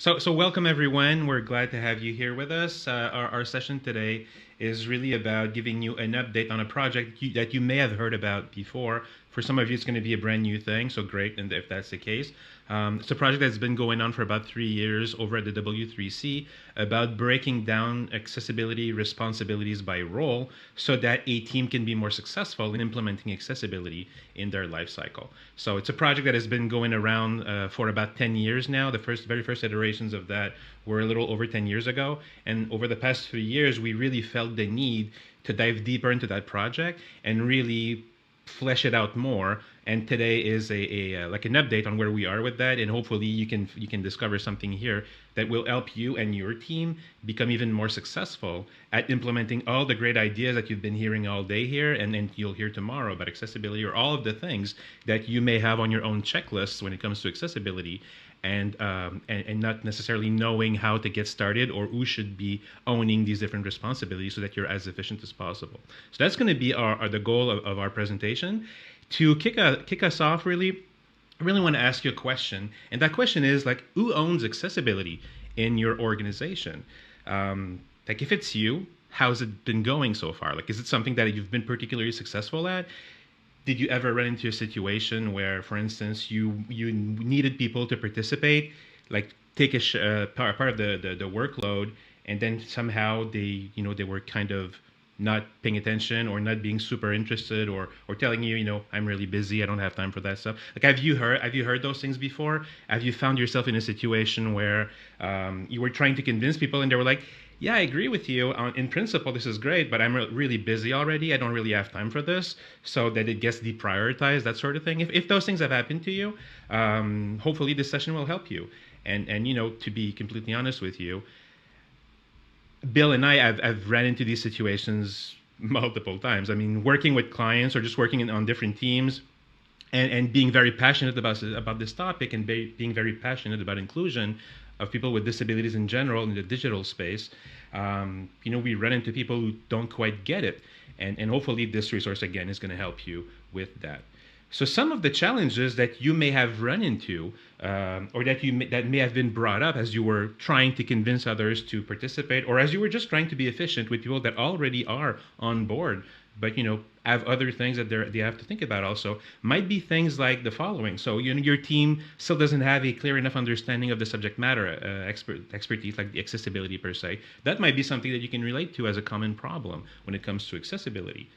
So welcome everyone. We're glad to have you here with us. Our session today is really about giving you an update on a project that you may have heard about before. For some of you, it's going to be a brand new thing, so great, and if that's the case. It's a project that's been going on for about 3 years over at the W3C about breaking down accessibility responsibilities by role so that a team can be more successful in implementing accessibility in their life cycle. So it's a project that has been going around for about 10 years now. The very first iterations of that were a little over 10 years ago. And over the past 3 years, we really felt the need to dive deeper into that project and really flesh it out more. And today is a like an update on where we are with that, and hopefully you can discover something here that will help you and your team become even more successful at implementing all the great ideas that you've been hearing all day here, and you'll hear tomorrow about accessibility, or all of the things that you may have on your own checklists when it comes to accessibility, and not necessarily knowing how to get started or who should be owning these different responsibilities so that you're as efficient as possible. So that's going to be the goal of our presentation. To kick us off, I really want to ask you a question, and that question is like, who owns accessibility in your organization? Like, if it's you, how's it been going so far? Like, is it something that you've been particularly successful at? Did you ever run into a situation where, for instance, you needed people to participate, like take part of the workload, and then somehow they were kind of not paying attention or not being super interested, or telling you, I'm really busy, I don't have time for that stuff. Like, have you heard those things before? Have you found yourself in a situation where you were trying to convince people and they were like, yeah, I agree with you. In principle, this is great, but I'm really busy already. I don't really have time for this, so that it gets deprioritized, that sort of thing. If those things have happened to you, hopefully this session will help you. And to be completely honest with you, Bill and I have ran into these situations multiple times. I mean, working with clients or just working on different teams, and being very passionate about this topic, and being very passionate about inclusion of people with disabilities in general in the digital space. We run into people who don't quite get it, and hopefully this resource again is going to help you with that. So some of the challenges that you may have run into, or that may have been brought up as you were trying to convince others to participate, or as you were just trying to be efficient with people that already are on board, but have other things that they have to think about also, might be things like the following. So your team still doesn't have a clear enough understanding of the subject matter expertise, like the accessibility per se. That might be something that you can relate to as a common problem when it comes to accessibility.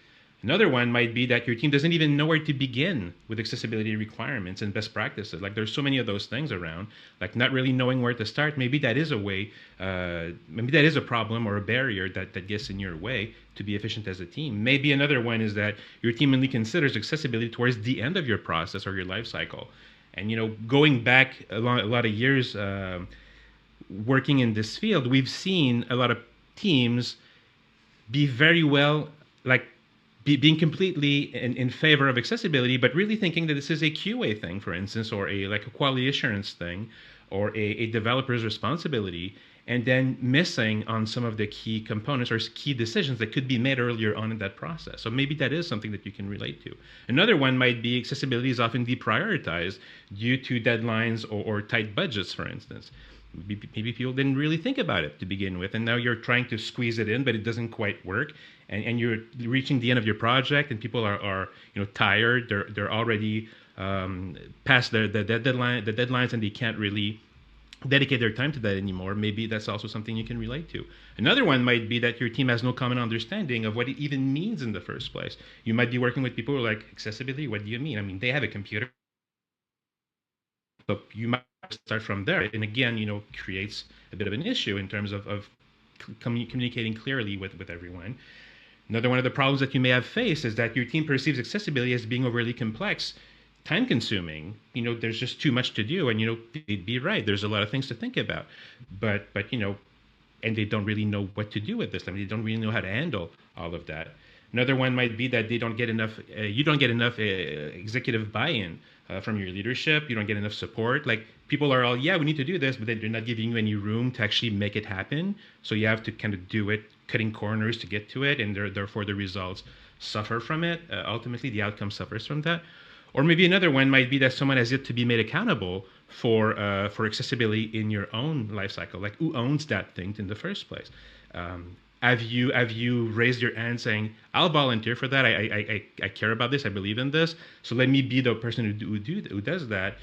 Another one might be that your team doesn't even know where to begin with accessibility requirements and best practices. Like, there's so many of those things around, like not really knowing where to start. Maybe that is a way, maybe that is a problem or a barrier that gets in your way to be efficient as a team. Maybe another one is that your team only considers accessibility towards the end of your process or your life cycle. And going back a lot of years, working in this field, we've seen a lot of teams be very well, like, being completely in favor of accessibility, but really thinking that this is a QA thing, for instance, or a quality assurance thing, or a developer's responsibility, and then missing on some of the key components or key decisions that could be made earlier on in that process. So maybe that is something that you can relate to. Another one might be accessibility is often deprioritized due to deadlines or tight budgets, for instance. Maybe people didn't really think about it to begin with, and now you're trying to squeeze it in, but it doesn't quite work, and you're reaching the end of your project, and people are tired. They're already past the deadlines, and they can't really dedicate their time to that anymore. Maybe that's also something you can relate to. Another one might be that your team has no common understanding of what it even means in the first place. You might be working with people who are like, accessibility, what do you mean? I mean, they have a computer. So you might start from there, and again, creates a bit of an issue in terms of communicating clearly with everyone. Another one of the problems that you may have faced is that your team perceives accessibility as being overly complex, time-consuming. There's just too much to do, and they'd be right. There's a lot of things to think about, but and they don't really know what to do with this. I mean, they don't really know how to handle all of that. Another one might be that they don't get enough. You don't get enough executive buy-in from your leadership. You don't get enough support. Like, people are all, yeah, we need to do this, but they're not giving you any room to actually make it happen. So you have to kind of do it, cutting corners to get to it, and therefore the results suffer from it. Ultimately, the outcome suffers from that. Or maybe another one might be that someone has yet to be made accountable for accessibility in your own life cycle? Like, who owns that thing in the first place? Have you raised your hand saying, "I'll volunteer for that. I care about this. I believe in this. So let me be the person who does that."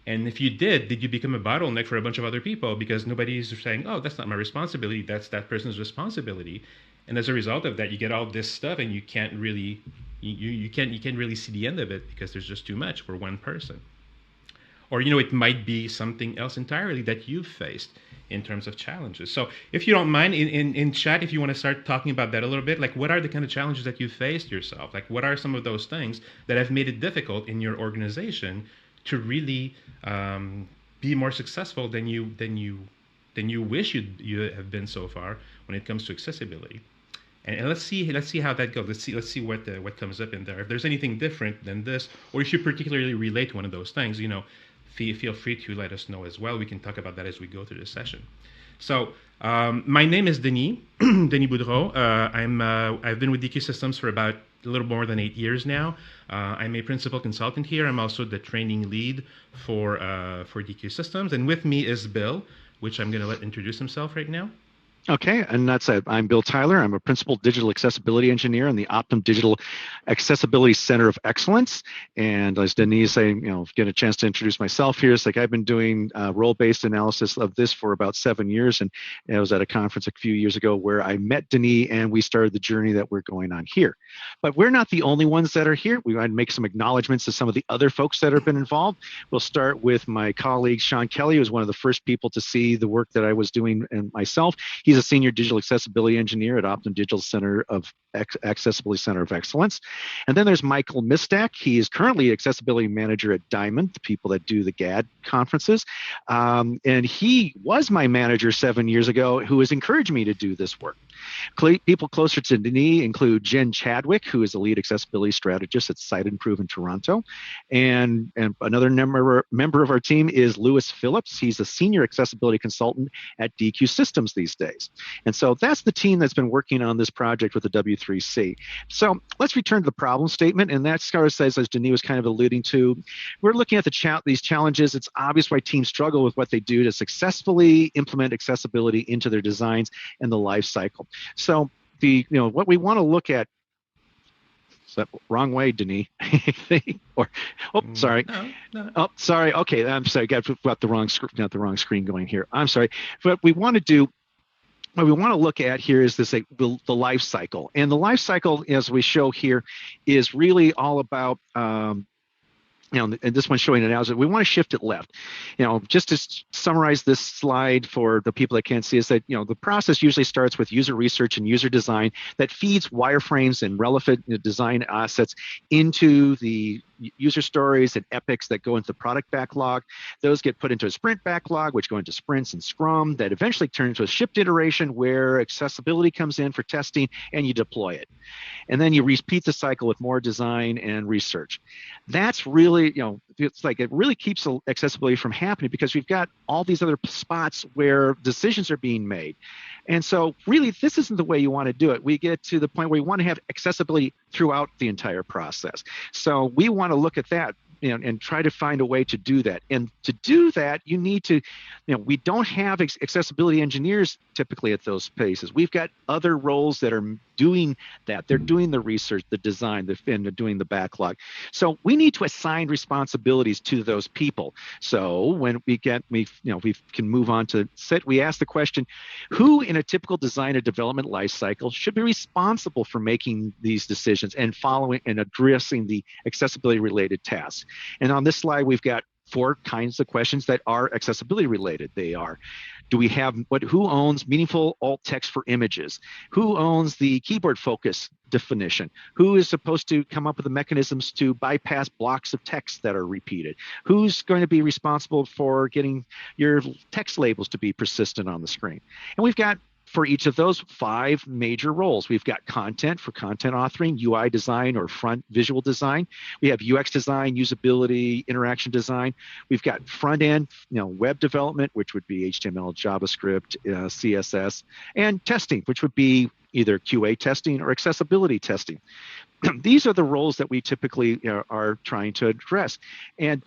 And if you did you become a bottleneck for a bunch of other people because nobody's saying, "Oh, that's not my responsibility. That's that person's responsibility." And as a result of that, you get all this stuff, and you can't really you can't really see the end of it because there's just too much for one person. Or, it might be something else entirely that you've faced in terms of challenges. So if you don't mind, in chat, if you want to start talking about that a little bit, like, what are the kind of challenges that you faced yourself? Like, what are some of those things that have made it difficult in your organization to really be more successful than you wish you have been so far when it comes to accessibility? And let's see how that goes. Let's see what comes up in there. If there's anything different than this, or if you particularly relate to one of those things, feel free to let us know as well. We can talk about that as we go through this session. So my name is Denis, Denis Boudreau. I've been with Deque Systems for about a little more than 8 years now. I'm a principal consultant here. I'm also the training lead for Deque Systems. And with me is Bill, which I'm going to let introduce himself right now. Okay, and that's it. I'm Bill Tyler. I'm a principal digital accessibility engineer in the Optum Digital Accessibility Center of Excellence. And as Denis saying, get a chance to introduce myself here. It's like I've been doing role-based analysis of this for about 7 years, and I was at a conference a few years ago where I met Denis, and we started the journey that we're going on here. But we're not the only ones that are here. We want to make some acknowledgments to some of the other folks that have been involved. We'll start with my colleague Sean Kelly, who was one of the first people to see the work that I was doing and myself. He's a senior digital accessibility engineer at Optum Digital Center of Accessibility Center of Excellence. And then there's Michael Mistak. He is currently accessibility manager at Diamond, the people that do the GAD conferences. And he was my manager 7 years ago, who has encouraged me to do this work. People closer to Denis include Jen Chadwick, who is the lead accessibility strategist at Site Improve in Toronto. And another member of our team is Lewis Phillips. He's a senior accessibility consultant at Deque Systems these days. And so that's the team that's been working on this project with the W3C. So let's return to the problem statement. And that sort of says, as Denis was kind of alluding to, we're looking at these challenges. It's obvious why teams struggle with what they do to successfully implement accessibility into their designs and the life cycle. So what we want to look at, is that wrong way, Denis? Sorry. No. Oh, sorry. Okay, I'm sorry. Got the wrong screen going here. I'm sorry. What we want to look at here is this, the life cycle. And the life cycle, as we show here, is really all about, and this one's showing it now, is that we want to shift it left. Just to summarize this slide for the people that can't see, is that, the process usually starts with user research and user design that feeds wireframes and relevant design assets into the user stories and epics that go into the product backlog. Those get put into a sprint backlog, which go into sprints and Scrum, that eventually turn into a shipped iteration where accessibility comes in for testing and you deploy it. And then you repeat the cycle with more design and research. That's really, it's like it really keeps accessibility from happening because we've got all these other spots where decisions are being made. And so really, this isn't the way you want to do it. We get to the point where we want to have accessibility throughout the entire process. So we want to look at that and try to find a way to do that. And to do that, you need to, we don't have accessibility engineers typically at those places. We've got other roles that are doing that. They're doing the research, the design, and they're doing the backlog. So we need to assign responsibilities to those people. So when we can move on to we ask the question, who in a typical design and development life cycle should be responsible for making these decisions and following and addressing the accessibility related tasks? And on this slide, we've got 4 kinds of questions that are accessibility related. They are, who owns meaningful alt text for images? Who owns the keyboard focus definition? Who is supposed to come up with the mechanisms to bypass blocks of text that are repeated? Who's going to be responsible for getting your text labels to be persistent on the screen? And we've got, for each of those, 5 major roles. We've got content for content authoring, UI design or front visual design. We have UX design, usability, interaction design. We've got front end, web development, which would be HTML, JavaScript, CSS, and testing, which would be either QA testing or accessibility testing. These are the roles that we typically are trying to address. And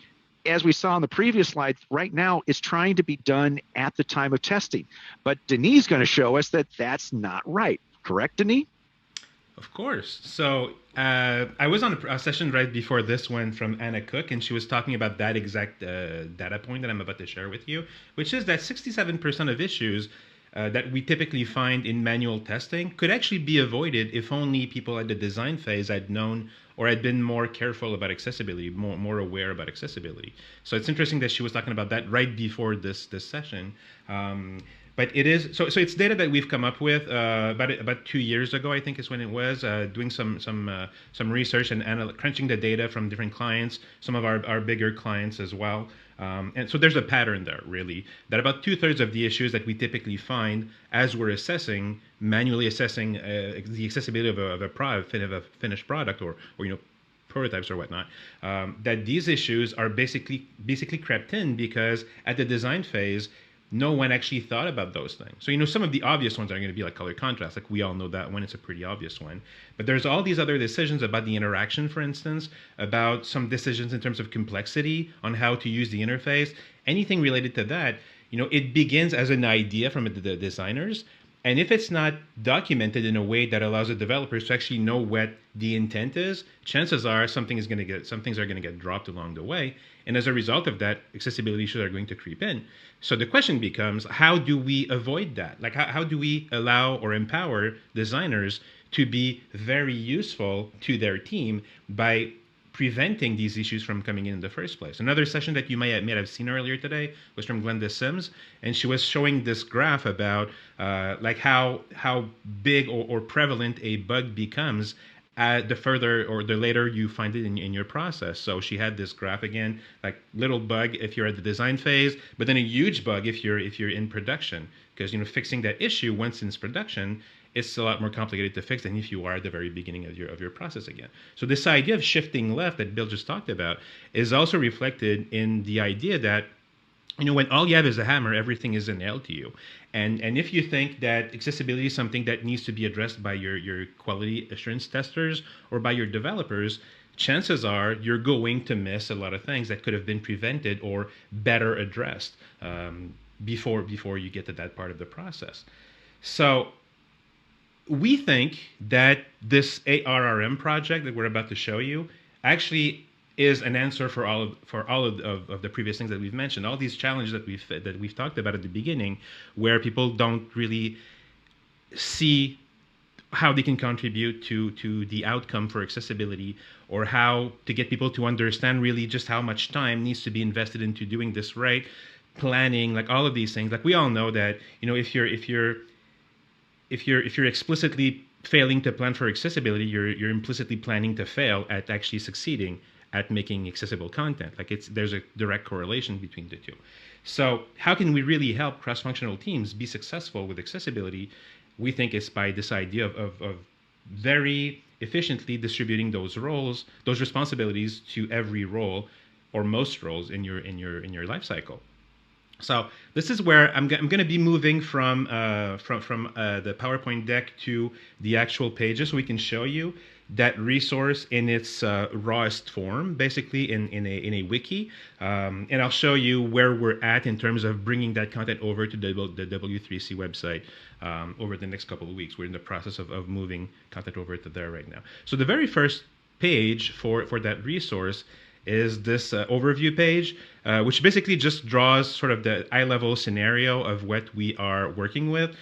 as we saw on the previous slide, right now is trying to be done at the time of testing. But Denis is going to show us that that's not right. Correct, Denis? Of course. So I was on a session right before this one from Anna Cook, and she was talking about that exact data point that I'm about to share with you, which is that 67% of issues that we typically find in manual testing could actually be avoided if only people at the design phase had known or had been more careful about accessibility, more aware about accessibility. So it's interesting that she was talking about that right before this session. But it is so. So it's data that we've come up with about 2 years ago, I think is when it was, doing some research and crunching the data from different clients, some of our bigger clients as well. And so there's a pattern there, really, that about 2/3 of the issues that we typically find as we're manually assessing the accessibility of a finished product or prototypes or whatnot, that these issues are basically crept in because at the design phase, no one actually thought about those things. So, some of the obvious ones are going to be like color contrast. Like we all know that one, it's a pretty obvious one. But there's all these other decisions about the interaction, for instance, about some decisions in terms of complexity on how to use the interface, anything related to that. It begins as an idea from the designers. And if it's not documented in a way that allows the developers to actually know what the intent is, chances are some things are going to get dropped along the way. And as a result of that, accessibility issues are going to creep in. So the question becomes, how do we avoid that? Like, how do we allow or empower designers to be very useful to their team by preventing these issues from coming in the first place? Another session that you may have seen earlier today was from Glenda Sims, and she was showing this graph about like how big or prevalent a bug becomes the further or the later you find it in your process. So she had this graph again, like little bug if you're at the design phase, but then a huge bug if you're in production, because fixing that issue once in production, it's a lot more complicated to fix than if you are at the very beginning of your process again. So this idea of shifting left that Bill just talked about is also reflected in the idea that when all you have is a hammer, everything is a nail to you. And if you think that accessibility is something that needs to be addressed by your quality assurance testers or by your developers, chances are you're going to miss a lot of things that could have been prevented or better addressed before you get to that part of the process. So we think that this ARRM project that we're about to show you actually is an answer for all of the previous things that we've mentioned, all these challenges that we've talked about at the beginning, where people don't really see how they can contribute to the outcome for accessibility, or how to get people to understand really just how much time needs to be invested into doing this right, planning, like all of these things. Like we all know that if you're explicitly failing to plan for accessibility, you're implicitly planning to fail at actually succeeding at making accessible content. Like there's a direct correlation between the two. So how can we really help cross-functional teams be successful with accessibility? We think it's by this idea of very efficiently distributing those roles, those responsibilities to every role or most roles in your life cycle. So this is where I'm going to be moving from the PowerPoint deck to the actual pages, so we can show you that resource in its rawest form, basically in a wiki, and I'll show you where we're at in terms of bringing that content over to the W3C website over the next couple of weeks. We're in the process of moving content over to there right now. So the very first page for that resource is this overview page, which basically just draws sort of the eye-level scenario of what we are working with,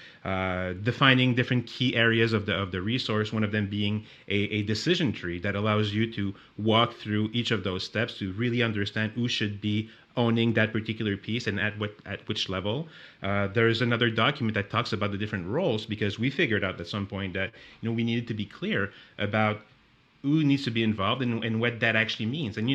defining different key areas of the resource, one of them being a decision tree that allows you to walk through each of those steps to really understand who should be owning that particular piece and at which level. There's another document that talks about the different roles, because we figured out at some point that we needed to be clear about who needs to be involved and what that actually means. And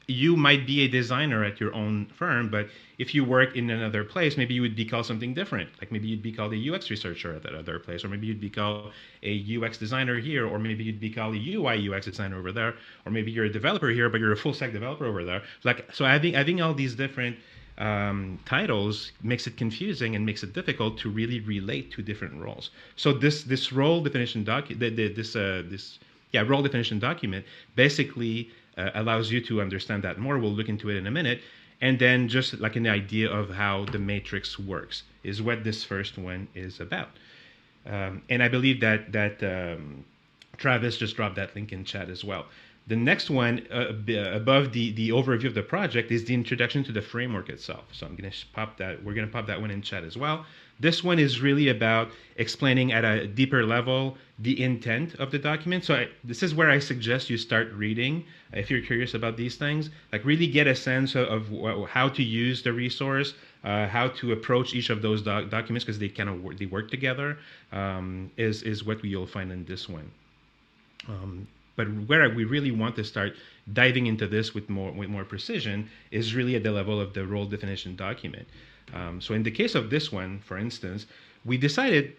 you might be a designer at your own firm, but if you work in another place, maybe you would be called something different. Like maybe you'd be called a UX researcher at that other place, or maybe you'd be called a UX designer here, or maybe you'd be called a UI UX designer over there, or maybe you're a developer here, but you're a full stack developer over there. So having all these different titles makes it confusing and makes it difficult to really relate to different roles. So this role definition role definition document basically allows you to understand that more. We'll look into it in a minute. And then just like an idea of how the matrix works is what this first one is about. And I believe that Travis just dropped that link in chat as well. The next one above the overview of the project is the introduction to the framework itself. So I'm going to pop that. We're going to pop that one in chat as well. This one is really about explaining at a deeper level the intent of the document. So this is where I suggest you start reading if you're curious about these things. Like really get a sense of how to use the resource, how to approach each of those documents because they kind of they work together. Is what you'll find in this one. But where we really want to start diving into this with more precision is really at the level of the role definition document. So in the case of this one, for instance, we decided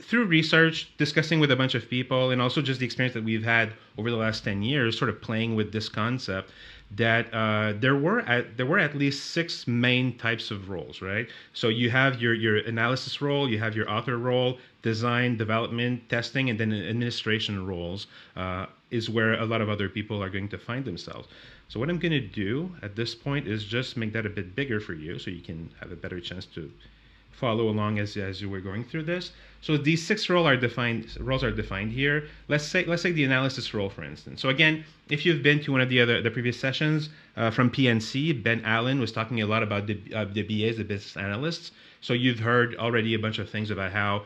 through research, discussing with a bunch of people, and also just the experience that we've had over the last 10 years, sort of playing with this concept, that there were at least 6 main types of roles, right? So you have your analysis role, you have your author role, design, development, testing, and then administration roles is where a lot of other people are going to find themselves. So what I'm going to do at this point is just make that a bit bigger for you so you can have a better chance to follow along as you were going through this. So these 6 roles are defined here. Let's say the analysis role, for instance. So again, if you've been to one of the previous sessions from PNC, Ben Allen was talking a lot about the BAs, the business analysts. So you've heard already a bunch of things about how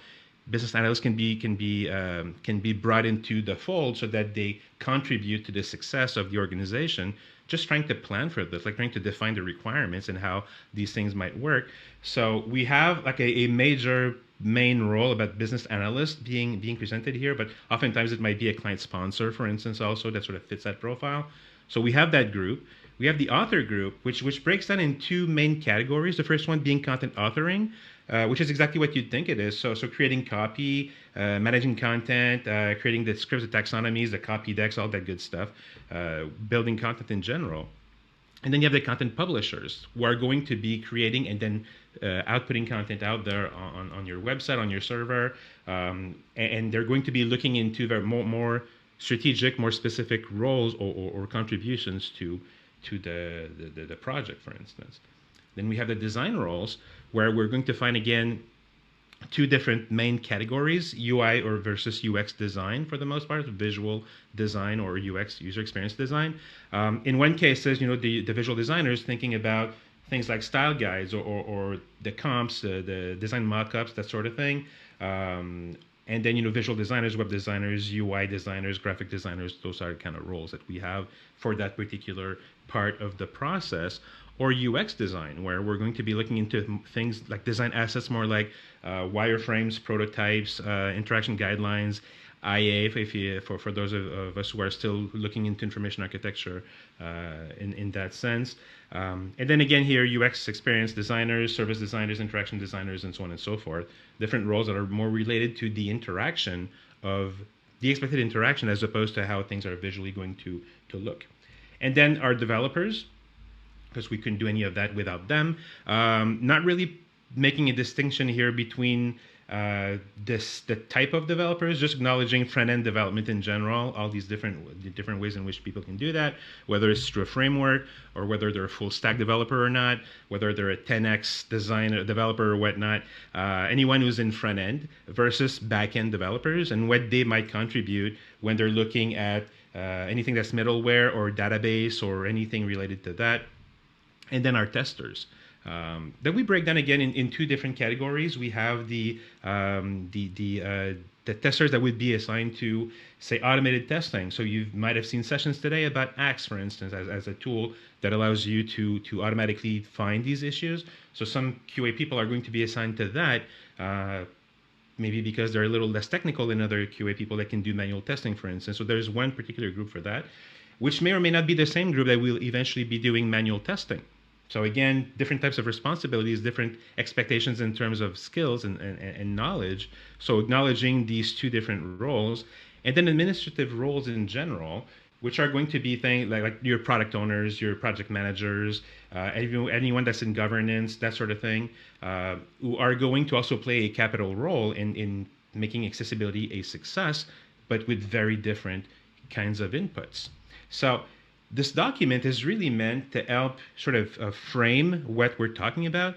business analysts can be brought into the fold so that they contribute to the success of the organization. Just trying to plan for this, like trying to define the requirements and how these things might work. So we have like a major main role about business analyst being presented here, but oftentimes it might be a client sponsor, for instance, also that sort of fits that profile. So we have that group. We have the author group, which breaks down in 2 main categories. The first one being content authoring, which is exactly what you'd think it is. So creating copy, managing content, creating the scripts, the taxonomies, the copy decks, all that good stuff, building content in general. And then you have the content publishers who are going to be creating and then outputting content out there on your website, on your server. And they're going to be looking into the more strategic, more specific roles or contributions to the project, for instance. Then we have the design roles, where we're going to find, again, 2 different main categories, UI or versus UX design for the most part, visual design or UX, user experience design. In one case, the visual designers thinking about things like style guides or the comps, the design mock-ups, that sort of thing. And then, visual designers, web designers, UI designers, graphic designers, those are kind of roles that we have for that particular part of the process. Or UX design, where we're going to be looking into things like design assets, more like wireframes, prototypes, interaction guidelines, IA, for those of us who are still looking into information architecture in that sense. And then again here, UX experience designers, service designers, interaction designers, and so on and so forth. Different roles that are more related to the interaction of the expected interaction as opposed to how things are visually going to look. And then our developers, because we couldn't do any of that without them. Not really making a distinction here between the type of developers, just acknowledging front-end development in general, all these different ways in which people can do that, whether it's through a framework or whether they're a full-stack developer or not, whether they're a 10x designer developer or whatnot, anyone who's in front-end versus back-end developers and what they might contribute when they're looking at anything that's middleware or database or anything related to that. And then our testers. Then we break down again in 2 different categories. We have the testers that would be assigned to, say, automated testing. So you might have seen sessions today about Axe, for instance, as a tool that allows you to automatically find these issues. So some QA people are going to be assigned to that, maybe because they're a little less technical than other QA people that can do manual testing, for instance. So there's one particular group for that, which may or may not be the same group that will eventually be doing manual testing. So again, different types of responsibilities, different expectations in terms of skills and knowledge. So acknowledging these 2 different roles, and then administrative roles in general, which are going to be things like your product owners, your project managers, anyone that's in governance, that sort of thing, who are going to also play a capital role in making accessibility a success, but with very different kinds of inputs. So this document is really meant to help sort of frame what we're talking about,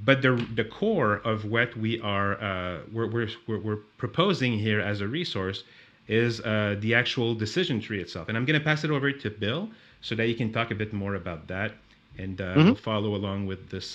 but the core of what we're proposing here as a resource is the actual decision tree itself. And I'm going to pass it over to Bill so that you can talk a bit more about that, and we'll follow along with this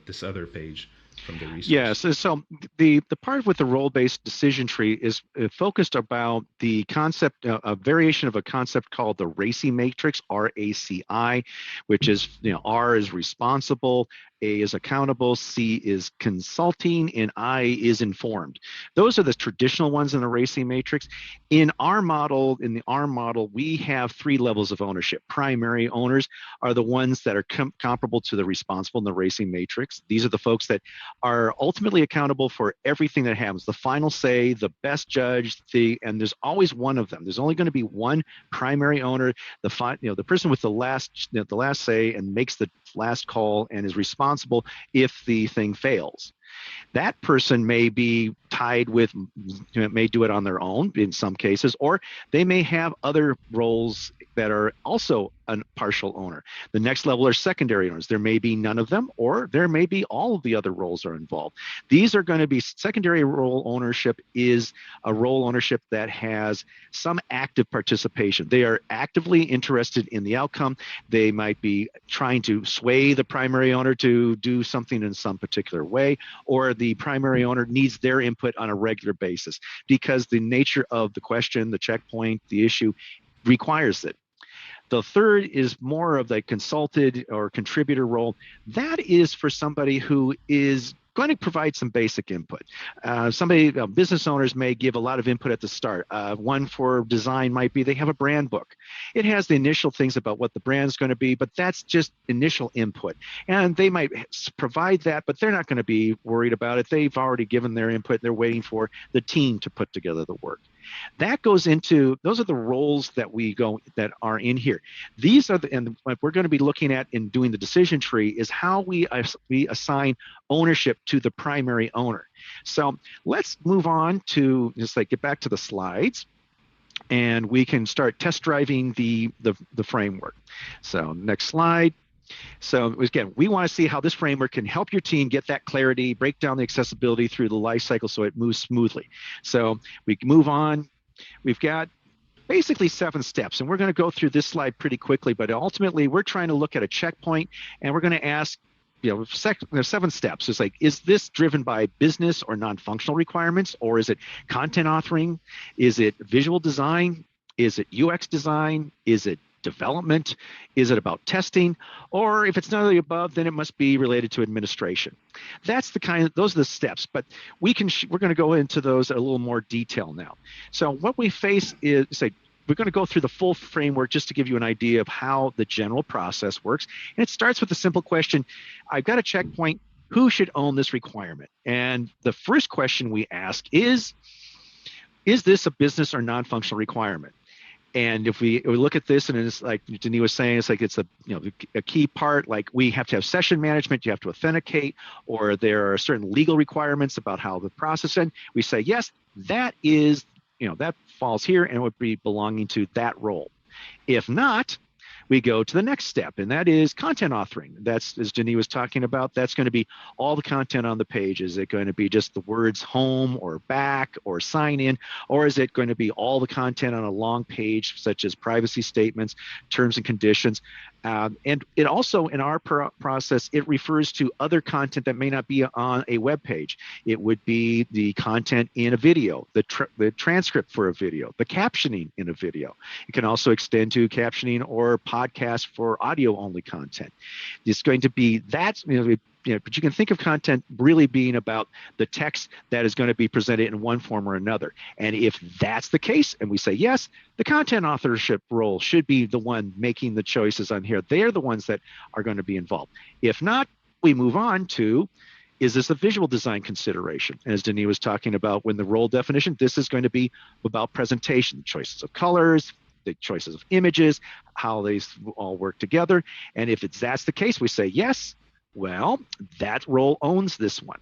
this other page from the resource. Yes, so the part with the role-based decision tree is focused about the concept, a variation of a concept called the RACI matrix, RACI, which is, R is responsible, A is accountable, C is consulting, and I is informed. Those are the traditional ones in the RACI matrix. In the ARRM model, we have 3 levels of ownership. Primary owners are the ones that are comparable to the responsible in the RACI matrix. These are the folks that are ultimately accountable for everything that happens, the final say, the best judge, and there's always one of them. There's only going to be one primary owner, the person with the last say and makes the last call and is responsible if the thing fails. That person may be tied with, may do it on their own in some cases, or they may have other roles that are also a partial owner. The next level are secondary owners. There may be none of them, or there may be all of the other roles are involved. These are going to be secondary role ownership is a role ownership that has some active participation. They are actively interested in the outcome. They might be trying to sway the primary owner to do something in some particular way, or the primary owner needs their input on a regular basis because the nature of the question, the checkpoint, the issue requires it. The third is more of the consulted or contributor role. That is for somebody who is going to provide some basic input. Business owners may give a lot of input at the start. One for design might be they have a brand book. It has the initial things about what the brand is going to be, but that's just initial input. And they might provide that, but they're not going to be worried about it. They've already given their input. They're waiting for the team to put together the work. That goes into, those are the roles that that are in here. These are and what we're going to be looking at in doing the decision tree is how we assign ownership to the primary owner. So let's move on to get back to the slides, and we can start test driving the framework. So next slide. So again, we want to see how this framework can help your team get that clarity, break down the accessibility through the life cycle so it moves smoothly. So we can move on. We've got basically 7 steps, and we're going to go through this slide pretty quickly, but ultimately we're trying to look at a checkpoint, and we're going to ask, there's 7 steps. It's like, is this driven by business or non-functional requirements, or is it content authoring? Is it visual design? Is it UX design? Is it development? Is it about testing? Or if it's none of the above, then it must be related to administration. That's those are the steps, but we're going to go into those in a little more detail now. So what we face is, we're going to go through the full framework just to give you an idea of how the general process works. And it starts with a simple question. I've got a checkpoint. Who should own this requirement? And the first question we ask is this a business or non-functional requirement? And if we look at this, and it's like Denis was saying, it's like it's a key part. Like we have to have session management, you have to authenticate, or there are certain legal requirements about how the process ends. We say yes, that is, that falls here, and it would be belonging to that role. If not, we go to the next step, and that is content authoring. That's, as Denis was talking about, that's going to be all the content on the page. Is it going to be just the words home or back or sign in, or is it going to be all the content on a long page, such as privacy statements, terms and conditions? And it also, in our process, it refers to other content that may not be on a web page. It would be the content in a video, the transcript for a video, the captioning in a video. It can also extend to captioning or podcast for audio-only content. It's going to be that, but you can think of content really being about the text that is going to be presented in one form or another. And if that's the case, and we say yes, the content authorship role should be the one making the choices on here. They're the ones that are going to be involved. If not, we move on to, is this a visual design consideration? As Denis was talking about, when the role definition, this is going to be about presentation, choices of colors, the choices of images, how they all work together. And if that's the case, we say yes. Well, that role owns this one.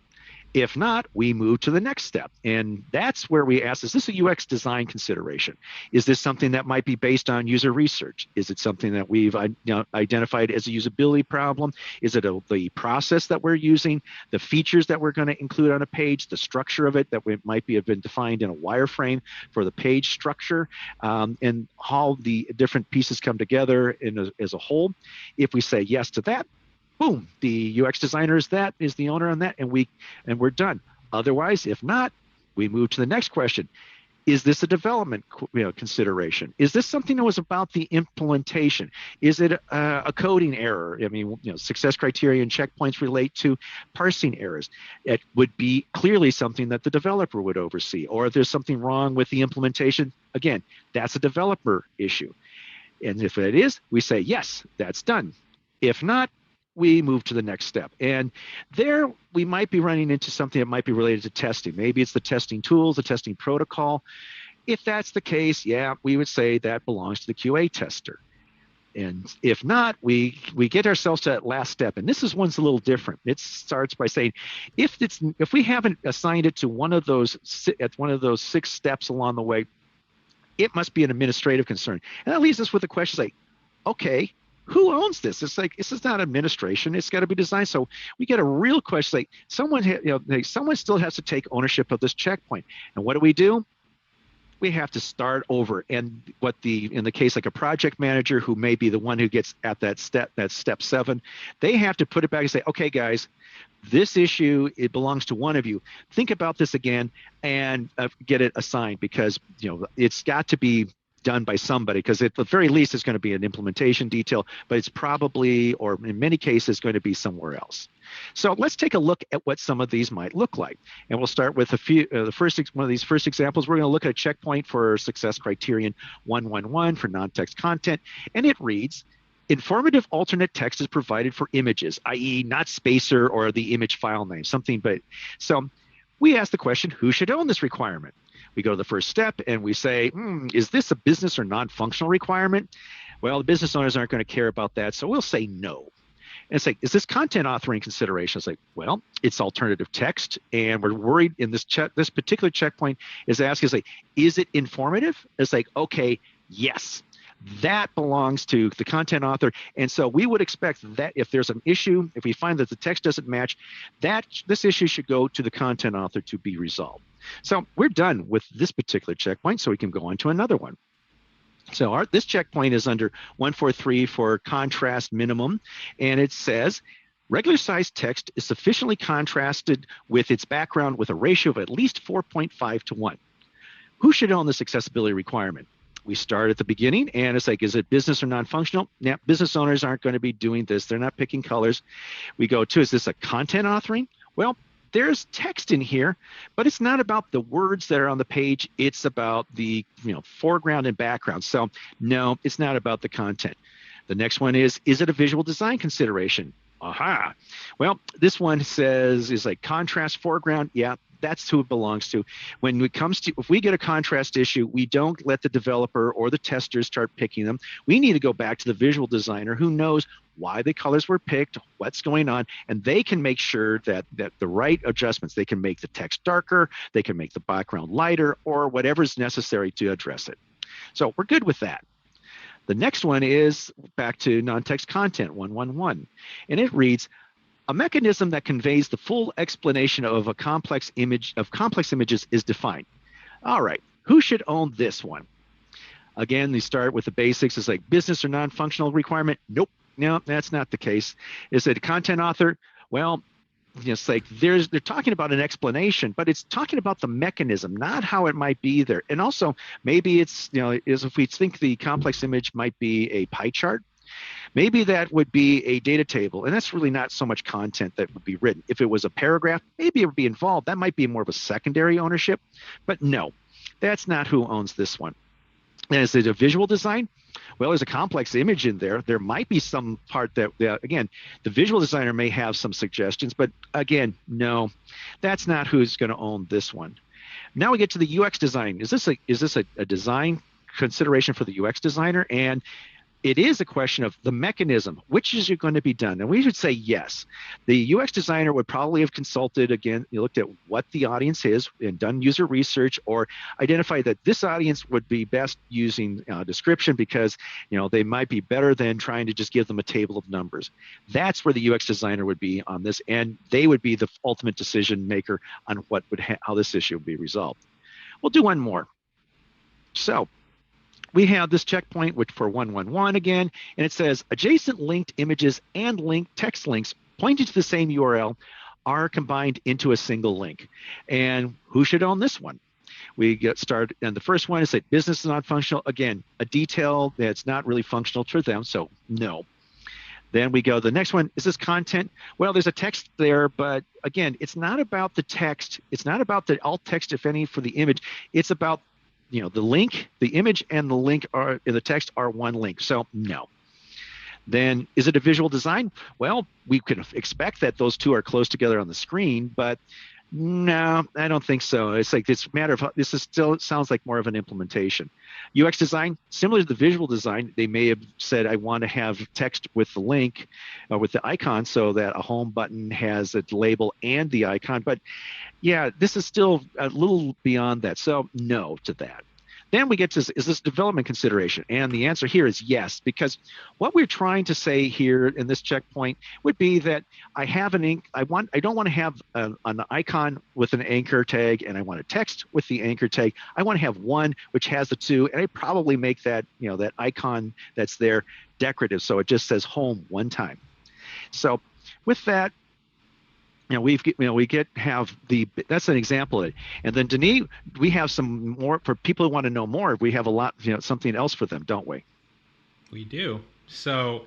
If not, we move to the next step. And that's where we ask, is this a UX design consideration? Is this something that might be based on user research? Is it something that we've identified as a usability problem? Is it the process that we're using, the features that we're going to include on a page, the structure of it that might have been defined in a wireframe for the page structure, and how the different pieces come together as a whole? If we say yes to that, boom, the UX designer is the owner on that, and we're done. Otherwise, if not, we move to the next question. Is this a development consideration? Is this something that was about the implementation? Is it a coding error? I mean, success criteria and checkpoints relate to parsing errors. It would be clearly something that the developer would oversee. Or if there's something wrong with the implementation, again, that's a developer issue. And if it is, we say, yes, that's done. If not, we move to the next step. And there we might be running into something that might be related to testing. Maybe it's the testing tools, the testing protocol. If that's the case, yeah, we would say that belongs to the QA tester. And if not, we get ourselves to that last step. And this one's a little different. It starts by saying, if we haven't assigned it to one of those 6 steps along the way, it must be an administrative concern. And that leaves us with the question like, okay, who owns this? It's like, this is not administration. It's got to be designed. So we get a real question like, someone still has to take ownership of this checkpoint. And what do? We have to start over. And in the case like a project manager who may be the one who gets at that step 7, they have to put it back and say, okay, guys, this issue, it belongs to one of you. Think about this again and get it assigned, because it's got to be done by somebody, because at the very least it's going to be an implementation detail, but it's probably, or in many cases, going to be somewhere else. So let's take a look at what some of these might look like. And we'll start with one of these first examples. We're going to look at a checkpoint for success criterion 111 for non-text content. And it reads, informative alternate text is provided for images, i.e. not spacer or the image file name, something. But so we ask the question, who should own this requirement? We go to the first step and we say, is this a business or non-functional requirement? Well, the business owners aren't going to care about that, so we'll say no. And it's like, is this content authoring consideration? It's like, well, it's alternative text, and we're worried in this particular checkpoint is asking, like, is it informative? It's like, okay, yes. That belongs to the content author. And so we would expect that if there's an issue, if we find that the text doesn't match, this issue should go to the content author to be resolved. So we're done with this particular checkpoint, so we can go on to another one. So this checkpoint is under 143 for contrast minimum, and it says, regular size text is sufficiently contrasted with its background with a ratio of at least 4.5 to 1. Who should own this accessibility requirement? We start at the beginning, and it's like, is it business or non-functional? Yeah, business owners aren't going to be doing this. They're not picking colors. We go to, is this a content authoring? Well, there's text in here, but it's not about the words that are on the page. It's about the foreground and background. So no, it's not about the content. The next one is it a visual design consideration? Aha. Well, this one says is like contrast foreground. Yeah, that's who it belongs to. When it comes to, if we get a contrast issue, we don't let the developer or the testers start picking them. We need to go back to the visual designer who knows why the colors were picked, what's going on, and they can make sure that the right adjustments, they can make the text darker, they can make the background lighter, or whatever's necessary to address it. So we're good with that. The next one is back to non-text content 111, and it reads, a mechanism that conveys the full explanation of complex images is defined. All right, who should own this one? Again, they start with the basics. It's like business or non-functional requirement. Nope, no, that's not the case. Is it a content author? Well, it's like they're talking about an explanation, but it's talking about the mechanism, not how it might be there. And also, maybe it's is if we think the complex image might be a pie chart. Maybe that would be a data table, and that's really not so much content that would be written. If it was a paragraph, maybe it would be involved. That might be more of a secondary ownership, but no, that's not who owns this one. And is it a visual design? Well, there's a complex image in there. There might be some part that, again, the visual designer may have some suggestions, but again, no, that's not who's going to own this one. Now we get to the UX design. Is this a design consideration for the UX designer? And it is a question of the mechanism, which is going to be done. And we should say yes. The UX designer would probably have consulted, again, you looked at what the audience is and done user research, or identify that this audience would be best using description because they might be better than trying to just give them a table of numbers. That's where the UX designer would be on this, and they would be the ultimate decision maker on how this issue would be resolved. We'll do one more. So we have this checkpoint which for 111 again, and it says adjacent linked images and linked text links pointing to the same URL are combined into a single link. And who should own this one? We get started, and the first one is that business is not functional. Again, a detail that's not really functional to them, so no. Then we go, the next one, is this content? Well, there's a text there, but again, it's not about the text. It's not about the alt text, if any, for the image. It's about the link, the image and the link are in the text are one link. So no. Then is it a visual design? Well, we can expect that those two are close together on the screen, but no, I don't think so. It's like this matter of this is still sounds like more of an implementation. UX design, similar to the visual design, they may have said, I want to have text with the link, with the icon, so that a home button has a label and the icon. But yeah, this is still a little beyond that. So no to that. Then we get to, is this development consideration? And the answer here is yes, because what we're trying to say here in this checkpoint would be that I have I don't want to have an icon with an anchor tag, and I want a text with the anchor tag. I want to have one which has the two, and I probably make that, that icon that's there decorative, so it just says home one time. So with that, that's an example of it. And then Denis, we have some more for people who want to know more. We have a lot, something else for them, don't we? We do. So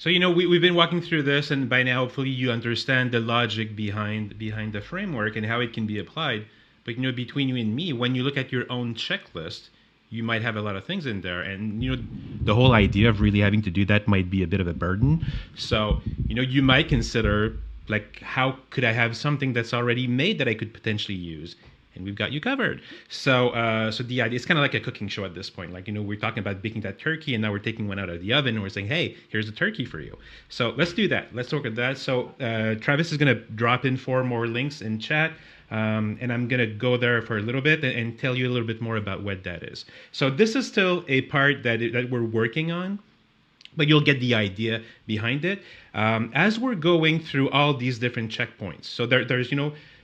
we've been walking through this, and by now hopefully you understand the logic behind the framework and how it can be applied. But between you and me, when you look at your own checklist, you might have a lot of things in there, and the whole idea of really having to do that might be a bit of a burden. So you might consider, like, how could I have something that's already made that I could potentially use? And we've got you covered. So the idea, it's kind of like a cooking show at this point. Like, we're talking about baking that turkey, and now we're taking one out of the oven, and we're saying, hey, here's a turkey for you. So let's do that. Let's look at that. So Travis is going to drop in 4 more links in chat, and I'm going to go there for a little bit and tell you a little bit more about what that is. So this is still a part that we're working on, but you'll get the idea behind it as we're going through all these different checkpoints. So there's,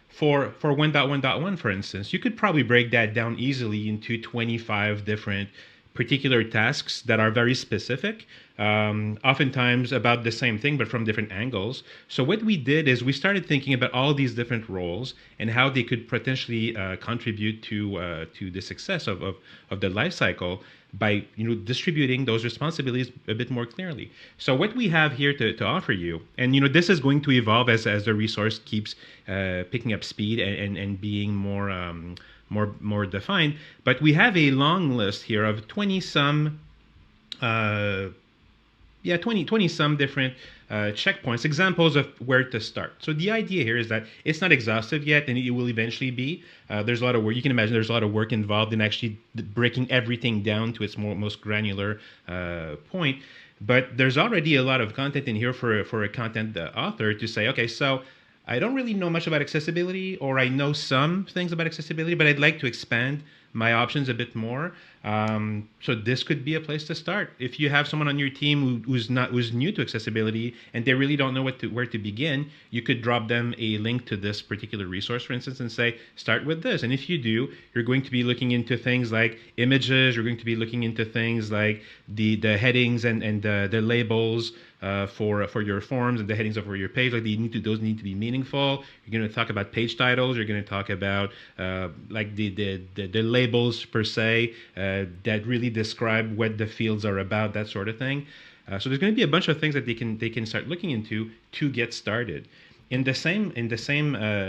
for 1.1.1, for instance, you could probably break that down easily into 25 different particular tasks that are very specific, oftentimes about the same thing, but from different angles. So what we did is we started thinking about all these different roles and how they could potentially contribute to the success of the life cycle by distributing those responsibilities a bit more clearly. So what we have here to offer you, and this is going to evolve as the resource keeps picking up speed and being more defined, but we have a long list here of 20 some different checkpoints, examples of where to start. So the idea here is that it's not exhaustive yet, and it will eventually be. There's a lot of work. You can imagine there's a lot of work involved in actually breaking everything down to its most granular point. But there's already a lot of content in here for a content author to say, okay, so I don't really know much about accessibility, or I know some things about accessibility, but I'd like to expand my options a bit more. So this could be a place to start. If you have someone on your team who's new to accessibility and they really don't know where to begin, you could drop them a link to this particular resource, for instance, and say, start with this. And if you do, you're going to be looking into things like images. You're going to be looking into things like the headings and the labels for your forms and the headings over your page. Like those need to be meaningful. You're going to talk about page titles. You're going to talk about like the labels per se that really describe what the fields are about, that sort of thing. So there's going to be a bunch of things that they can start looking into to get started. In the same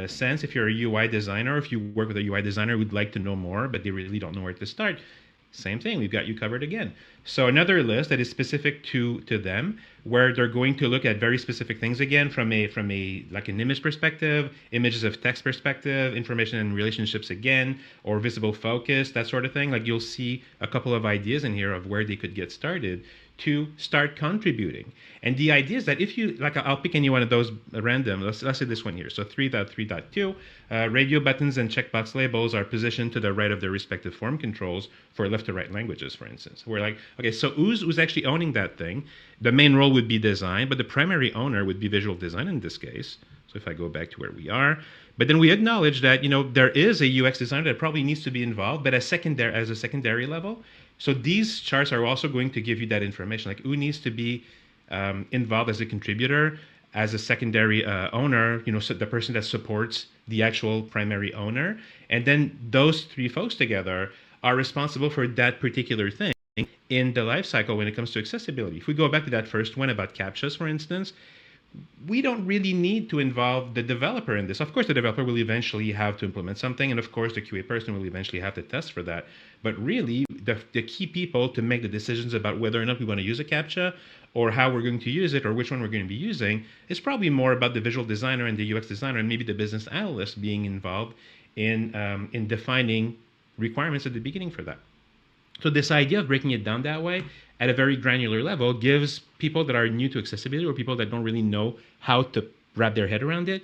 sense, if you're a UI designer, if you work with a UI designer who'd like to know more, but they really don't know where to start, same thing, we've got you covered again. So another list that is specific to them, where they're going to look at very specific things again from a like an image perspective, images of text perspective, information and relationships again, or visible focus, that sort of thing. Like you'll see a couple of ideas in here of where they could get started to start contributing. And the idea is that if you, like, I'll pick any one of those random, let's say this one here. So 3.3.2, radio buttons and checkbox labels are positioned to the right of their respective form controls for left to right languages, for instance. We're like, okay, so who's actually owning that thing? The main role would be design, but the primary owner would be visual design in this case. So if I go back to where we are, but then we acknowledge that, you know, there is a UX designer that probably needs to be involved, but as a secondary level. So these charts are also going to give you that information, like who needs to be involved as a contributor, as a secondary owner, you know, so the person that supports the actual primary owner. And then those three folks together are responsible for that particular thing in the life cycle when it comes to accessibility. If we go back to that first one about CAPTCHAs, for instance, we don't really need to involve the developer in this. Of course, the developer will eventually have to implement something, and of course, the QA person will eventually have to test for that. But really, the key people to make the decisions about whether or not we want to use a CAPTCHA or how we're going to use it or which one we're going to be using is probably more about the visual designer and the UX designer and maybe the business analyst being involved in defining requirements at the beginning for that. So this idea of breaking it down that way at a very granular level gives people that are new to accessibility or people that don't really know how to wrap their head around it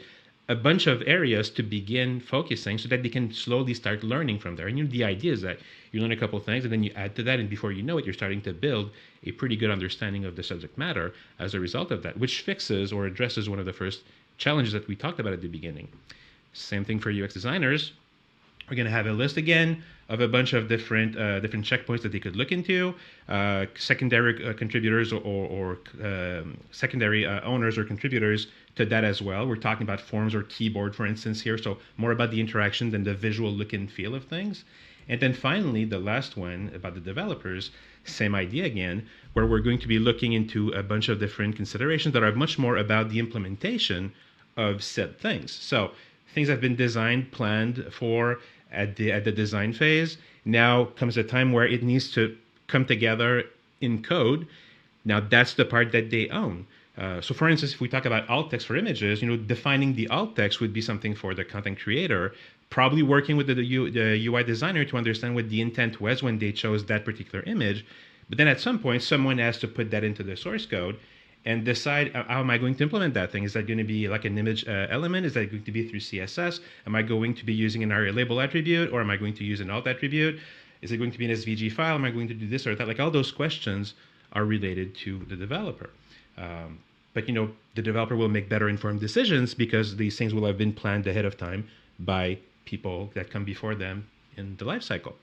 a bunch of areas to begin focusing so that they can slowly start learning from there. And you know, the idea is that you learn a couple of things and then you add to that, and before you know it, you're starting to build a pretty good understanding of the subject matter as a result of that, which fixes or addresses one of the first challenges that we talked about at the beginning. Same thing for UX designers. We're going to have a list again of a bunch of different checkpoints that they could look into, secondary contributors or secondary owners or contributors to that as well. We're talking about forms or keyboard, for instance, here, so more about the interaction than the visual look and feel of things. And then finally, the last one about the developers, same idea again, where we're going to be looking into a bunch of different considerations that are much more about the implementation of said things. So things have been designed, planned for at the design phase. Now comes a time where it needs to come together in code. Now that's the part that they own. So for instance, if we talk about alt text for images, you know, defining the alt text would be something for the content creator, probably working with the UI designer to understand what the intent was when they chose that particular image. But then at some point, someone has to put that into the source code and decide, how am I going to implement that thing? Is that going to be like an image element? Is that going to be through CSS? Am I going to be using an ARIA label attribute, or am I going to use an alt attribute? Is it going to be an SVG file? Am I going to do this or that? Like all those questions are related to the developer. But you know, the developer will make better informed decisions because these things will have been planned ahead of time by people that come before them in the life cycle.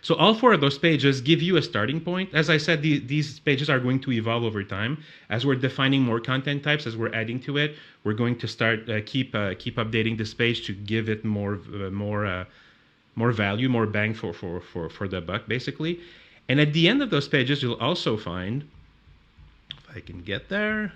So all four of those pages give you a starting point. As I said, these pages are going to evolve over time. As we're defining more content types, as we're adding to it, we're going to start keep updating this page to give it more value, more bang for the buck, basically. And at the end of those pages, you'll also find, if I can get there,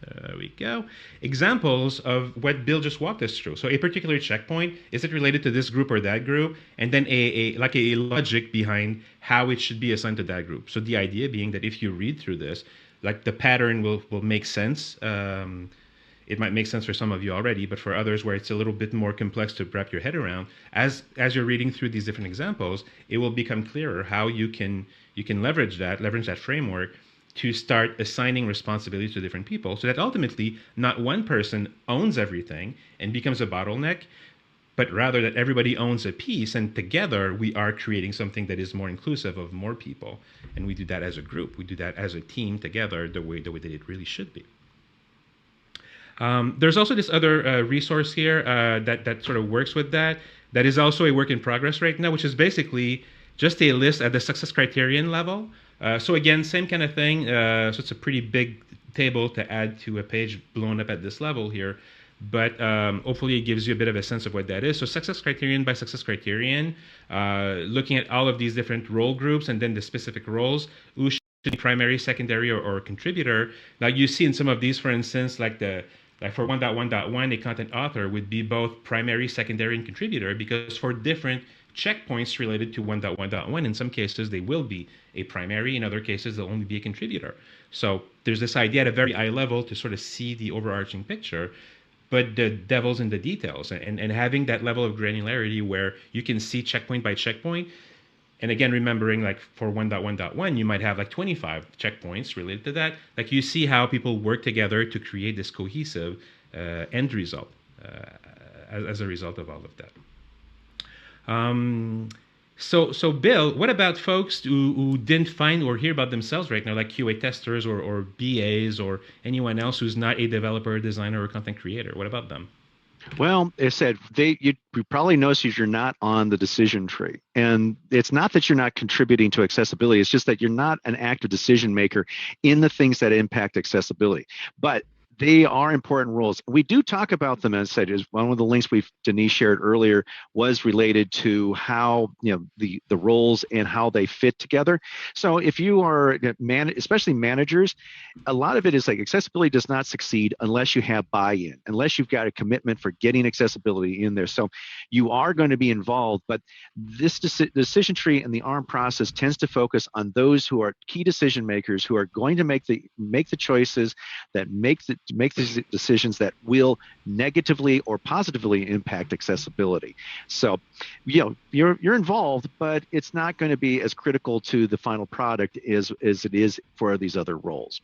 there we go, examples of what Bill just walked us through. So a particular checkpoint, is it related to this group or that group? And then a logic behind how it should be assigned to that group. So the idea being that if you read through this, like the pattern will make sense. It might make sense for some of you already, but for others where it's a little bit more complex to wrap your head around, as you're reading through these different examples, it will become clearer how you can leverage that framework to start assigning responsibilities to different people so that ultimately not one person owns everything and becomes a bottleneck, but rather that everybody owns a piece, and together we are creating something that is more inclusive of more people. And we do that as a group. We do that as a team together the way that it really should be. There's also this other resource here that sort of works with that is also a work in progress right now, which is basically just a list at the success criterion level. So again, same kind of thing. So it's a pretty big table to add to a page blown up at this level here. But hopefully it gives you a bit of a sense of what that is. So success criterion by success criterion, looking at all of these different role groups and then the specific roles, who should be primary, secondary, or contributor. Now you see in some of these, for instance, like for 1.1.1, a content author would be both primary, secondary, and contributor, because for different checkpoints related to 1.1.1, in some cases they will be a primary, in other cases they'll only be a contributor. So there's this idea at a very high level to sort of see the overarching picture, but the devil's in the details, and having that level of granularity where you can see checkpoint by checkpoint And again, remembering like for 1.1.1, you might have like 25 checkpoints related to that. Like you see how people work together to create this cohesive end result as a result of all of that. So Bill, what about folks who didn't find or hear about themselves right now, like QA testers or BAs or anyone else who's not a developer, designer, or content creator? What about them? Well, it said you probably notice you're not on the decision tree, and it's not that you're not contributing to accessibility. It's just that you're not an active decision maker in the things that impact accessibility. But they are important roles. We do talk about them, as I said, is one of the links Denise shared earlier was related to how the roles and how they fit together. So if you are especially managers, a lot of it is like accessibility does not succeed unless you have buy-in, unless you've got a commitment for getting accessibility in there. So you are going to be involved, but this decision tree and the ARRM process tends to focus on those who are key decision makers, who are going to make the choices that make these decisions that will negatively or positively impact accessibility. So, you're involved, but it's not going to be as critical to the final product as it is for these other roles.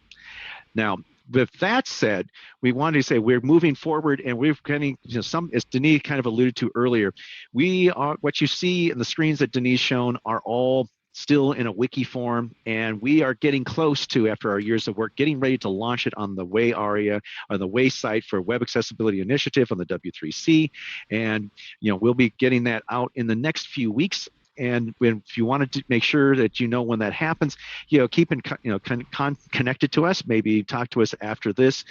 Now, with that said, we wanted to say we're moving forward, and we're getting some, as Denis kind of alluded to earlier, what you see in the screens that Denis shown are all still in a wiki form, and we are getting close to, after our years of work, getting ready to launch it on the WAY ARIA, or the WAY site for Web Accessibility Initiative on the W3C, and we'll be getting that out in the next few weeks. And if you wanted to make sure that when that happens, keep connected to us. Maybe talk to us after this.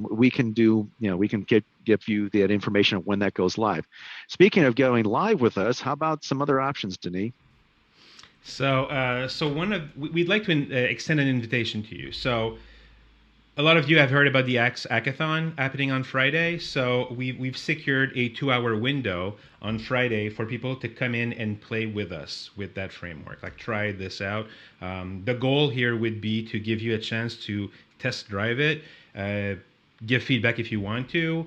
We can give you that information of when that goes live. Speaking of going live with us, how about some other options, Denis? So we'd like to extend an invitation to you. So a lot of you have heard about the Hackathon happening on Friday. So we've secured a 2-hour window on Friday for people to come in and play with us with that framework. Like, try this out. The goal here would be to give you a chance to test drive it, give feedback if you want to.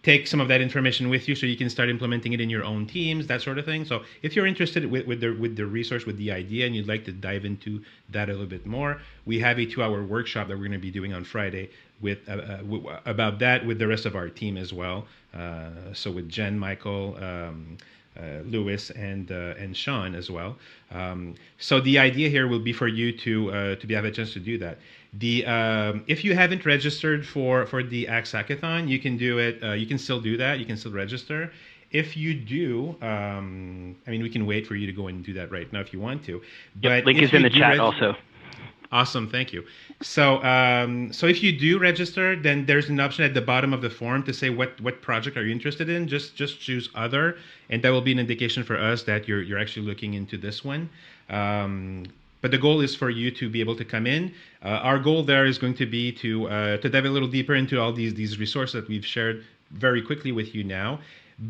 Take some of that information with you so you can start implementing it in your own teams, that sort of thing. So if you're interested with the resource, with the idea, and you'd like to dive into that a little bit more, we have a 2-hour workshop that we're going to be doing on Friday about that with the rest of our team as well. So with Jen, Michael, Lewis, and Sean as well. So the idea here will be for you to have a chance to do that. If you haven't registered for the Axe Hackathon, you can do it. You can still do that. You can still register. If you do, we can wait for you to go and do that right now if you want to. But link is in the chat also. Awesome, thank you. So if you do register, then there's an option at the bottom of the form to say what project are you interested in. Just choose other, and that will be an indication for us that you're actually looking into this one. But the goal is for you to be able to come in. Our goal there is going to be to dive a little deeper into all these resources that we've shared very quickly with you now.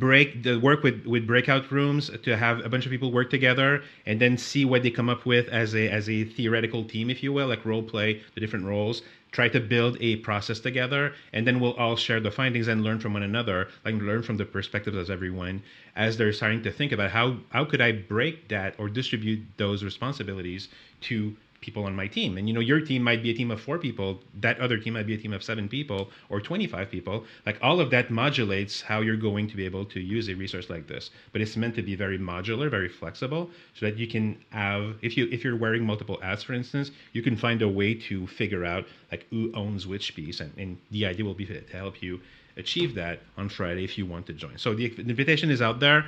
Work with breakout rooms to have a bunch of people work together, and then see what they come up with as a theoretical team, if you will, like role play the different roles. Try to build a process together, and then we'll all share the findings and learn from one another, like learn from the perspectives of everyone as they're starting to think about how could I break that or distribute those responsibilities to people on my team. And your team might be a team of 4 people, that other team might be a team of 7 people or 25 people. Like, all of that modulates how you're going to be able to use a resource like this. But it's meant to be very modular, very flexible, so that you can have, if you're wearing multiple hats, for instance, you can find a way to figure out like who owns which piece, and the idea will be to help you achieve that on Friday if you want to join. So the invitation is out there.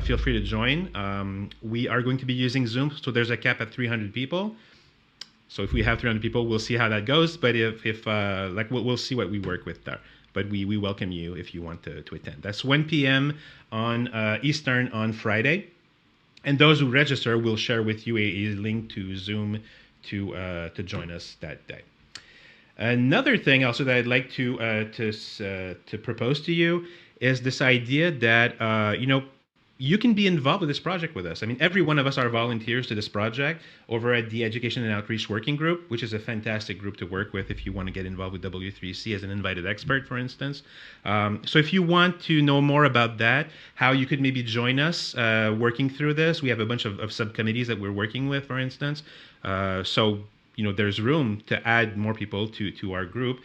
Feel free to join. We are going to be using Zoom, so there's a cap at 300 people. So if we have 300 people, we'll see how that goes. But we'll see what we work with there. But we welcome you if you want to attend. That's 1 p.m. on Eastern on Friday. And those who register will share with you a link to Zoom to join us that day. Another thing also that I'd like to propose to you is this idea that you can be involved with this project with us. I mean, every one of us are volunteers to this project over at the Education and Outreach Working Group, which is a fantastic group to work with if you want to get involved with W3C as an invited expert, for instance. So if you want to know more about that, how you could maybe join us working through this, we have a bunch of subcommittees that we're working with, for instance. So there's room to add more people to our group.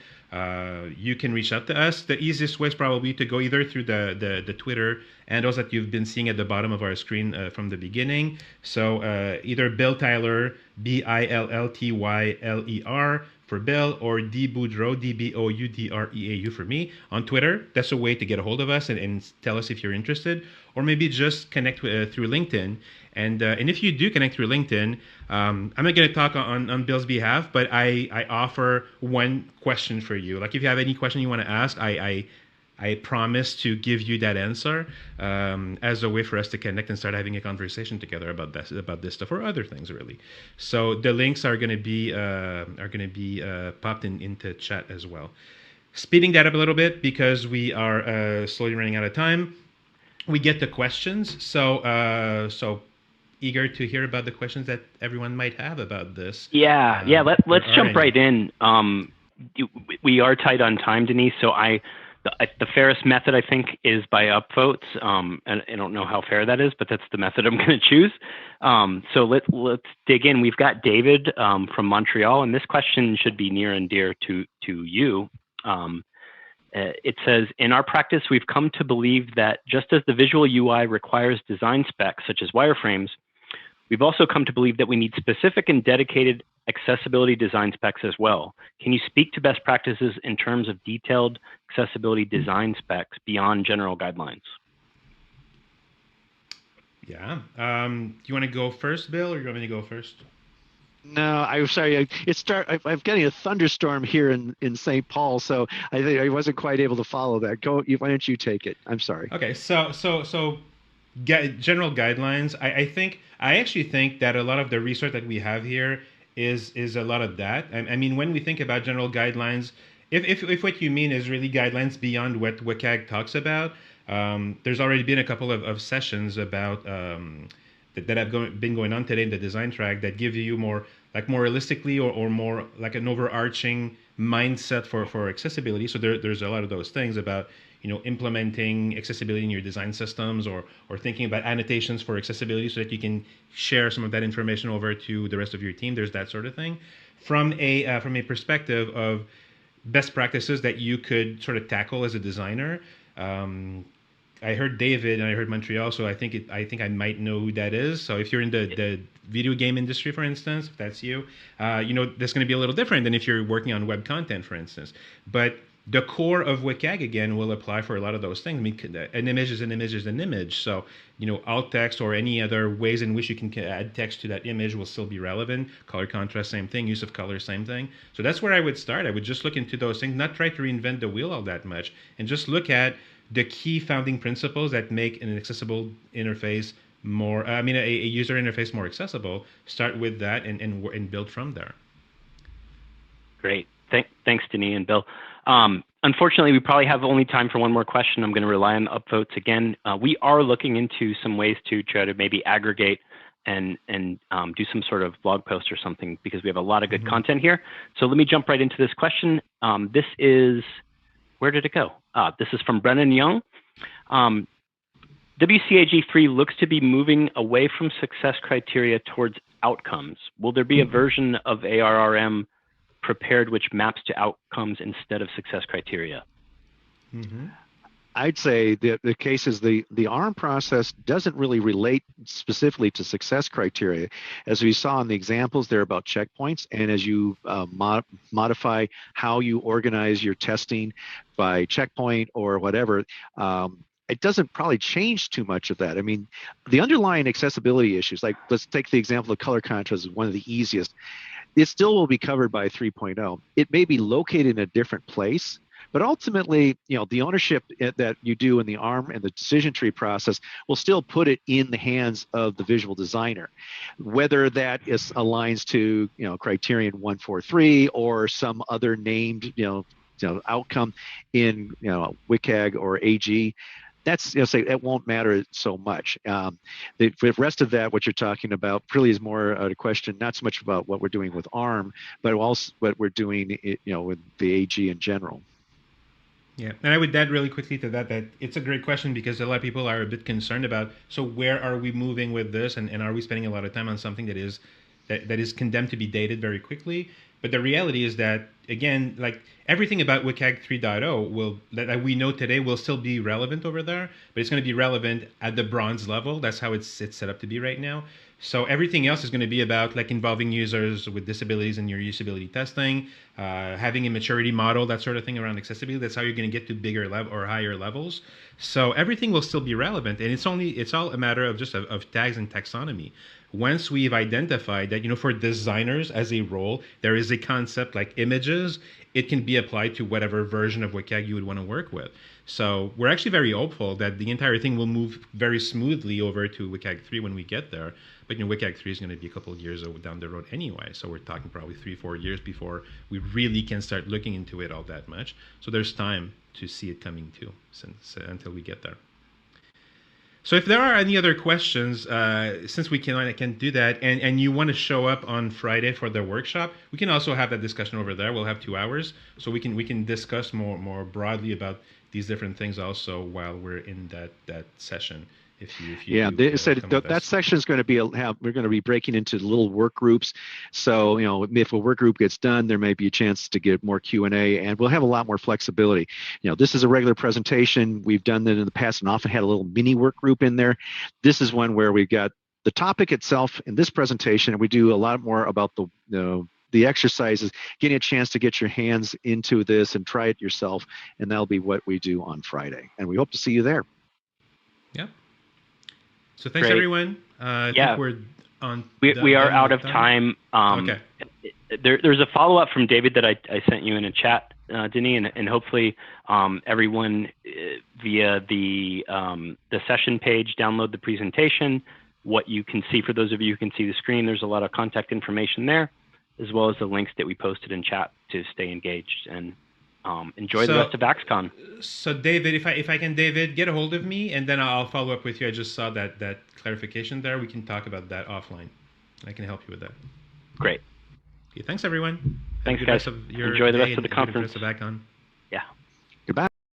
You can reach out to us. The easiest way is probably to go either through the Twitter handles that you've been seeing at the bottom of our screen from the beginning. So either Bill Tyler, Billtyler for Bill, or D Boudreau, DBOUDREAU for me on Twitter. That's a way to get a hold of us and tell us if you're interested, or maybe just connect through LinkedIn. And if you do connect through LinkedIn, I'm not going to talk on Bill's behalf, but I offer one question for you. Like if you have any question you want to ask, I promise to give you that answer as a way for us to connect and start having a conversation together about this stuff or other things really. So the links are going to be popped into chat as well. Speeding that up a little bit because we are slowly running out of time. We get the questions, so eager to hear about the questions that everyone might have about this. Let's jump right in. We are tight on time, Denis, so the fairest method, I think, is by upvotes. And I don't know how fair that is, but that's the method I'm going to choose. So let's dig in. We've got David from Montreal, and this question should be near and dear to you. It says, in our practice, we've come to believe that just as the visual UI requires design specs, such as wireframes, we've also come to believe that we need specific and dedicated accessibility design specs as well. Can you speak to best practices in terms of detailed accessibility design specs beyond general guidelines? Yeah. Do you want to go first, Bill, or you want me to go first? No, I'm sorry. I'm getting a thunderstorm here in St. Paul, so I think I wasn't quite able to follow that. Why don't you take it? I'm sorry. Okay, so general guidelines. I actually think that a lot of the research that we have here is a lot of that. I mean, when we think about general guidelines, if what you mean is really guidelines beyond what WCAG talks about, there's already been a couple of sessions about that have been going on today in the design track that give you more realistically or more like an overarching mindset for accessibility. So there's a lot of those things about implementing accessibility in your design systems or thinking about annotations for accessibility so that you can share some of that information over to the rest of your team. There's that sort of thing. From a perspective of best practices that you could sort of tackle as a designer, I heard David and I heard Montreal, so I think I might know who that is. So if you're in the video game industry, for instance, if that's you, that's going to be a little different than if you're working on web content, for instance. But the core of WCAG, again, will apply for a lot of those things. I mean, an image is an image is an image. So, alt text or any other ways in which you can add text to that image will still be relevant. Color contrast, same thing. Use of color, same thing. So that's where I would start. I would just look into those things, not try to reinvent the wheel all that much, and just look at the key founding principles that make an accessible interface more, a user interface more accessible. Start with that and build from there. Great. Thanks, Denis and Bill. Unfortunately, we probably have only time for one more question. I'm going to rely on upvotes again. We are looking into some ways to try to maybe aggregate and do some sort of blog post or something because we have a lot of good content here. So let me jump right into this question. This is, where did it go? This is from Brennan Young. WCAG3 looks to be moving away from success criteria towards outcomes. Will there be a version of ARRM prepared which maps to outcomes instead of success criteria? I'd say that the case is the ARRM process doesn't really relate specifically to success criteria. As we saw in the examples, they're about checkpoints, and as you modify how you organize your testing by checkpoint or whatever, it doesn't probably change too much of that. I mean, the underlying accessibility issues, like let's take the example of color contrast as one of the easiest. It still will be covered by 3.0. It may be located in a different place, but ultimately, the ownership that you do in the ARRM and the decision tree process will still put it in the hands of the visual designer. Whether that aligns to, criterion 143 or some other named, outcome in, WCAG or AG, that's, say it won't matter so much. The rest of that, what you're talking about, really is more a question not so much about what we're doing with ARRM, but also what we're doing, with the AG in general. Yeah, and I would add really quickly to that it's a great question because a lot of people are a bit concerned about, so where are we moving with this, and are we spending a lot of time on something that is condemned to be dated very quickly? But the reality is that, again, like everything about WCAG 3.0 that we know today will still be relevant over there, but it's going to be relevant at the bronze level. That's how it's set up to be right now. So everything else is going to be about like involving users with disabilities in your usability testing, having a maturity model, that sort of thing around accessibility. That's how you're going to get to bigger level or higher levels. So everything will still be relevant, and it's all a matter of just of tags and taxonomy. Once we've identified that, for designers as a role, there is a concept like images, it can be applied to whatever version of WCAG you would want to work with. So we're actually very hopeful that the entire thing will move very smoothly over to WCAG 3 when we get there. But WCAG 3 is going to be a couple of years down the road anyway. So we're talking probably 3-4 years before we really can start looking into it all that much. So there's time to see it coming too, until we get there. So if there are any other questions, since we can do that, and you want to show up on Friday for the workshop, we can also have that discussion over there. We'll have 2 hours, so we can discuss more broadly about these different things also while we're in that session. If you they said that section is going to be we're going to be breaking into little work groups. So if a work group gets done, there may be a chance to get more Q&A, and we'll have a lot more flexibility. This is a regular presentation. We've done that in the past and often had a little mini work group in there. This is one where we've got the topic itself in this presentation, and we do a lot more about the exercises, getting a chance to get your hands into this and try it yourself, and that'll be what we do on Friday. And we hope to see you there. Yeah. So thanks, everyone. I think we're on. We are out of time. Okay. There's a follow-up from David that I sent you in a chat, Denis, and hopefully everyone via the session page, download the presentation. What you can see, for those of you who can see the screen, there's a lot of contact information there, as well as the links that we posted in chat to stay engaged and enjoy the rest of AXCON. So David, if I can, David, get a hold of me, and then I'll follow up with you. I just saw that clarification there. We can talk about that offline. I can help you with that. Great. Okay, thanks, everyone. Thanks, guys. Enjoy the rest of the conference.